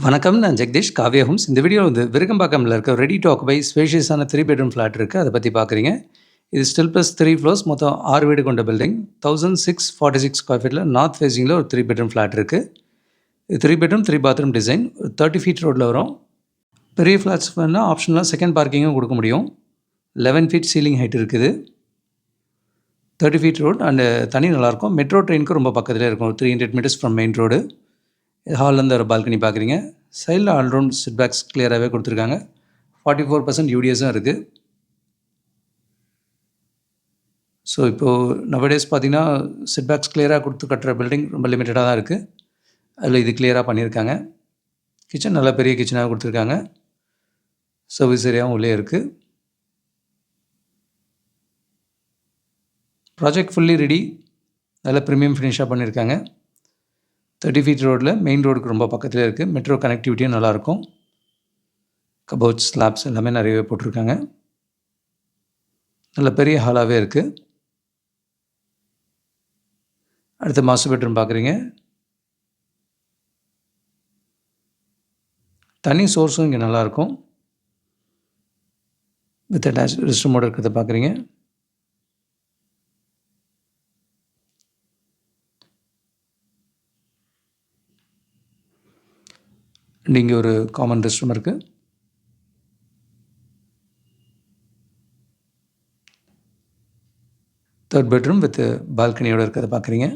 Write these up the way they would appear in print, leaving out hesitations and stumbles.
வணக்கம். நான் ஜெகதீஷ் காவ்யா ஹோம்ஸ். இந்த வீடியோ வந்து விருகம்பாக்கம்ல இருக்க ரெடி டு ஆக்குபை ஸ்பேஷியஸான 3 பெட்ரூம் ஃப்ளாட் இருக்குது. அதை பற்றி பார்க்குறீங்க. இது ஸ்டில் ப்ளஸ் 3 ஃப்ளோர்ஸ், மொத்தம் 6 வீடு கொண்ட பில்டிங். 1646 ஸ்கொயர் ஃபீட்டில் நார்த் ஃபேஸிங்கில் ஒரு 3 பெட்ரூம் ஃப்ளாட் இருக்குது. இது 3 பெட்ரூம் 3 பாத்ரூம் டிசைன். 30 ஃபீட் ரோட்டில் வரும். பெரிய ஃப்ளாட்ஸ் வேணால் ஆப்ஷனலாக செகண்ட் பார்க்கிங்கும் கொடுக்க முடியும். 11 ஃபீட் சீலிங் ஹைட் இருக்குது. 30 ஃபீட் ரோட் அண்டு தனி நல்லாயிருக்கும். மெட்ரோ ட்ரெயினுக்கு ரொம்ப பக்கத்தில் இருக்கும். 300 மீட்டர்ஸ் ஃப்ரம் மெயின் ரோடு. ஹால்லேருந்து ஒரு பால்கனி பார்க்குறீங்க. சைடில் ஆல்ரவுண்ட் செட் பேக்ஸ் கிளியராகவே கொடுத்துருக்காங்க. 44% யூடிஎஸும் இருக்குது. ஸோ இப்போது நவடேஸ் பார்த்திங்கன்னா செட் பேக்ஸ் கிளியராக கொடுத்து கட்டுற பில்டிங் ரொம்ப லிமிட்டடாக தான் இருக்குது. அதில் இது கிளியராக பண்ணியிருக்காங்க. கிச்சன் நல்லா பெரிய கிச்சனாக கொடுத்துருக்காங்க. சர்வீஸ் ஏரியாவும் உள்ளே இருக்குது. Project fully ready. நல்ல ப்ரீமியம் ஃபினிஷாக பண்ணியிருக்காங்க. 30 ஃபீட் ரோடில் மெயின் ரோடுக்கு ரொம்ப பக்கத்தில் இருக்குது. மெட்ரோ கனெக்டிவிட்டியும் நல்லாயிருக்கும். கபோர்ட்ஸ், ஸ்லாப்ஸ் எல்லாமே நிறையவே போட்டிருக்காங்க. நல்ல பெரிய ஹாலாகவே இருக்குது. அடுத்த மாஸ்டர் பெட்ரூம் பார்க்குறீங்க. தனி சோர்ஸும் இங்கே நல்லாயிருக்கும். வித் அட்டாச் ரெஸ்ட் ரூமோடு இருக்கிறத பார்க்குறீங்க. இங்கே ஒரு காமன் ரெஸ்ட் ரூம் இருக்குது. தேர்ட் பெட்ரூம் வித் பால்கனியோடு இருக்கிறத பார்க்குறீங்க.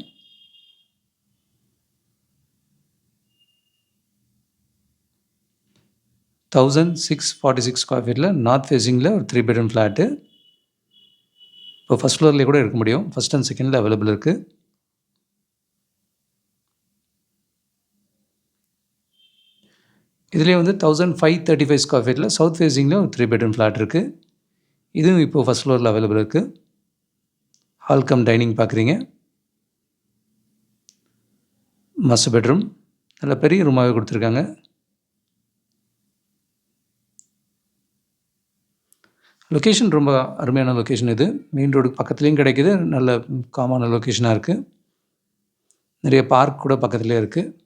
$1,646 ஸ்கொயர் ஃபீட்டில் நார்த் ஃபேஸிங்கில் ஒரு 3 பெட்ரூம் ஃப்ளாட்டு. இப்போ ஃபஸ்ட் ஃப்ளோர்லேயே கூட இருக்க முடியும். ஃபஸ்ட் அண்ட் செகண்டில் அவைலபிள் இருக்குது. இதுலேயே வந்து 1,535 ஸ்கொயர் ஃபீட்டில் சவுத் ஃபேஸிங்கில் ஒரு 3 பெட்ரூம் ஃப்ளாட் இருக்குது. இதுவும் இப்போது ஃபஸ்ட் ஃப்ளோரில் அவைலபிள் இருக்குது. ஹால் கம் டைனிங் பார்க்குறீங்க. மாஸ்டர் பெட்ரூம் நல்ல பெரிய ரூமாகவே கொடுத்துருக்காங்க. லொக்கேஷன் ரொம்ப அருமையான லொக்கேஷன். இது மெயின் ரோடுக்கு பக்கத்துலேயும் கிடைக்கிது. நல்ல காமான லொக்கேஷனாக இருக்குது. நிறைய பார்க் கூட பக்கத்துலேயே இருக்குது.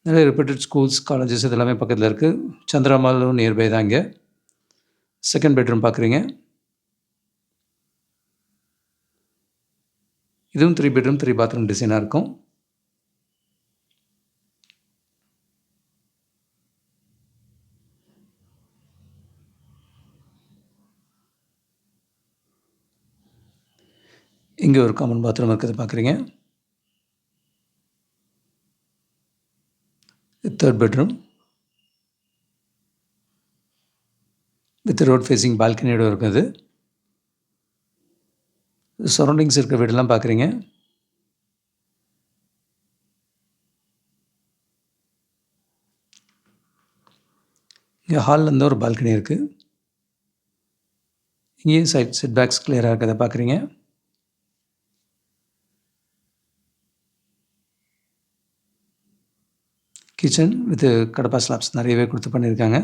நிறைய ரெப்யூட்டட் ஸ்கூல்ஸ், காலேஜஸ் இதெல்லாமே பக்கத்தில் இருக்குது. சந்திராமாலும் நியர்பை தான் இங்கே. செகண்ட் பெட்ரூம் பார்க்குறீங்க. இதுவும் 3 பெட்ரூம் 3 பாத்ரூம் டிசைனாக இருக்கும். இங்கே ஒரு காமன் பாத்ரூம் இருக்கிறது பார்க்குறீங்க. Third bedroom with road facing பால்கனியோடு இருக்குது. சரௌண்டிங்ஸ் இருக்கிற வீடெல்லாம் பார்க்குறீங்க. இங்கே ஹாலில் ஒரு பால்கனி இருக்குது. இங்கேயும் சைட் செட் பேக்ஸ் கிளியராக இருக்கிறத பார்க்குறீங்க. கிச்சன் வித் கடப்பா ஸ்லாப்ஸ் நிறையவே கொடுத்து பண்ணியிருக்காங்க.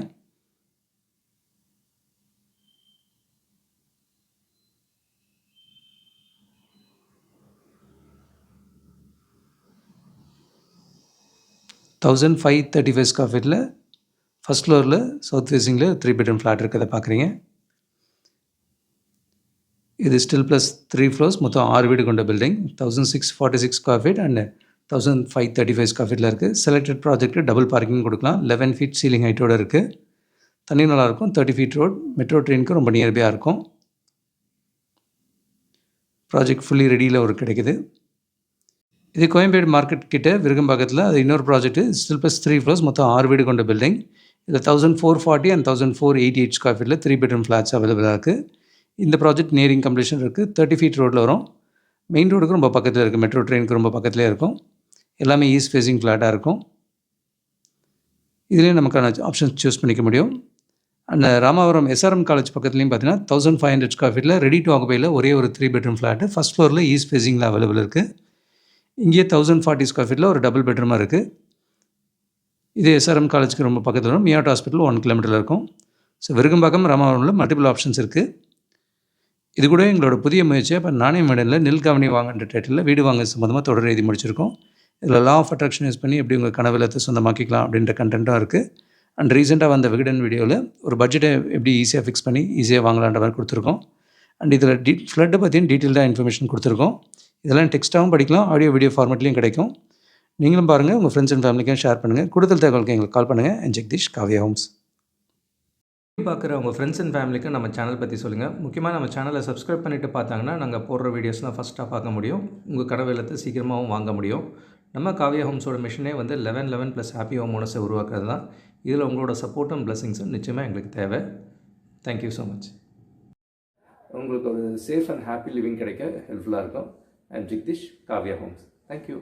$1,535 ஸ்கொயர் ஃபீட்டில் ஃபஸ்ட் ஃப்ளோரில் சவுத் ஃபேஸிங்கில் 3 பெட்ரூம் ஃப்ளாட் இருக்கிறத பார்க்குறீங்க. இது ஸ்டில் ப்ளஸ் 3 ஃப்ளோர்ஸ், மொத்தம் 6 வீடு கொண்ட building. 1646 square feet and 1,535 square ஃபீட்டில் இருக்குது. செலக்டட் ப்ராஜெக்ட்டு டபுள் பார்க்கிங் கொடுக்கலாம். 11 ஃபீட் சீலிங் ஹைட்டோடு இருக்குது. தண்ணி நல்லாயிருக்கும். 30 ஃபீட் ரோட், மெட்ரோ ட்ரெயினுக்கு ரொம்ப நியர்பையாக இருக்கும். ப்ராஜெக்ட் ஃபுல்லி ரெடியில் ஒரு கிடைக்குது. இது கோயம்பேடு மார்க்கெட் கிட்ட விருகம்பாக்கத்தில். அது இன்னொரு ப்ராஜெக்ட்டு ஸ்டில் ப்ளஸ் 3 ஃப்ளோர்ஸ், மொத்தம் 6 வீடு கொண்ட பில்டிங். இதில் 1,440 அண்ட் 1,488 ஸ்கொயர் ஃபீட்டில் 3 பெட்ரூம் ஃப்ளாட்ஸ் அவைலபிளாக இருக்குது. இந்த ப்ராஜெக்ட் நியரிங் கம்ப்ளீஷன் இருக்குது. 30 ஃபீட் ரோட்டில் வரும். மெயின் ரோடுக்கு ரொம்ப பக்கத்தில் இருக்குது. மெட்ரோ ட்ரெயினுக்கு ரொம்ப பக்கத்துலேயே இருக்கும். எல்லாமே ஈஸ்ட் ஃபேஸிங் ஃப்ளாட்டாக இருக்கும். இதுலேயும் நமக்கான ஆப்ஷன்ஸ் சூஸ் பண்ணிக்க முடியும். அந்த ராமாவரம் எஸ்ஆர்எம் காலேஜ் பக்கத்துலேயும் பார்த்தீங்கன்னா 1,500 ஸ்கொயர் ஃபீட்டில் ரெடி டு ஆக்குபையில் ஒரே ஒரு 3 பெட்ரூம் ஃப்ளாட்டு ஃபஸ்ட் ஃப்ளோரில் ஈஸ்ட் ஃபேஸிங்கில் அவைலபிள் இருக்குது. இங்கேயே 1,040 ஸ்கொயர் ஃபீட்டில் ஒரு டபுள் பெட்ரூமாக இருக்குது. இது எஸ்ஆர்எம் காலேஜுக்கு ரொம்ப பக்கத்தில் வரும். மியாட் ஹாஸ்பிட்டல் 1 கிலோமீட்டரில் இருக்கும். ஸோ விருகம்பாக்கம் ராமாவரமில் மல்டிபிள் ஆப்ஷன்ஸ் இருக்குது. இது கூட எங்களோட புதிய முயற்சியாக இப்போ நாணய மேடனில் நில் கவனி வாங்கன்ற டைட்டிலில் வீடு வாங்க சம்மந்தமாக தொடர் எழுதி முடிச்சிருக்கோம். இதில் லா ஆஃப் அட்ராக்ஷன் யூஸ் பண்ணி எப்படி உங்கள் கனவு இல்லத்தை சொந்தமாக்கிக்கலாம் அப்படின்ற கண்டென்ட்டும் இருக்குது. அண்ட் ரீசெண்டாக வந்த விகடன் வீடியோவில் ஒரு பட்ஜெட்டை எப்படி ஈஸியாக ஃபிக்ஸ் பண்ணி ஈஸியாக வாங்கலான்ற மாதிரி கொடுத்துருக்கோம். அண்ட் இதில் ஃப்ளட்டை பற்றியும் டீட்டெயில்டாக இன்ஃபர்மேஷன் கொடுத்துருக்கோம். இதெல்லாம் டெக்ஸ்ட்டாகவும் படிக்கலாம், ஆடியோ வீடியோ ஃபார்மேட்லேயும் கிடைக்கும். நீங்களும் பாருங்கள், உங்கள் ஃப்ரெண்ட்ஸ் அண்ட் ஃபேமிலிக்கும் ஷேர் பண்ணுங்கள். கூடுதல் தகவலுக்கு எங்களுக்கு கால் பண்ணுங்கள். And Jagadeesh, Kavya homes. பார்க்குற உங்கள் ஃப்ரெண்ட்ஸ் அண்ட் ஃபேமிலிக்கு நம்ம சேனல் பற்றி சொல்லுங்கள். முக்கியமாக நம்ம சேனலை சப்ஸ்கிரைப் பண்ணிவிட்டு பார்த்தாங்கன்னா நாங்கள் போடுற வீடியோஸ்லாம் ஃபஸ்ட்டாக பார்க்க முடியும். உங்கள் கனவு இல்லத்தை சீக்கிரமாகவும் வாங்க முடியும். நம்ம காவ்யா ஹோம்ஸோட மிஷனே வந்து 1111 + ஹாப்பி ஹோம் ஓனர்ஸை உருவாக்குறது தான். இதில் உங்களோட சப்போர்ட்டும் பிளெஸிங்ஸும் நிச்சயமாக எங்களுக்கு தேவை. Thank you so much. உங்களுக்கு ஒரு சேஃப் அண்ட் ஹாப்பி லிவிங் கிடைக்க ஹெல்ப்ஃபுல்லாக இருக்கும். And Jagadeesh, Kavya homes. Thank you.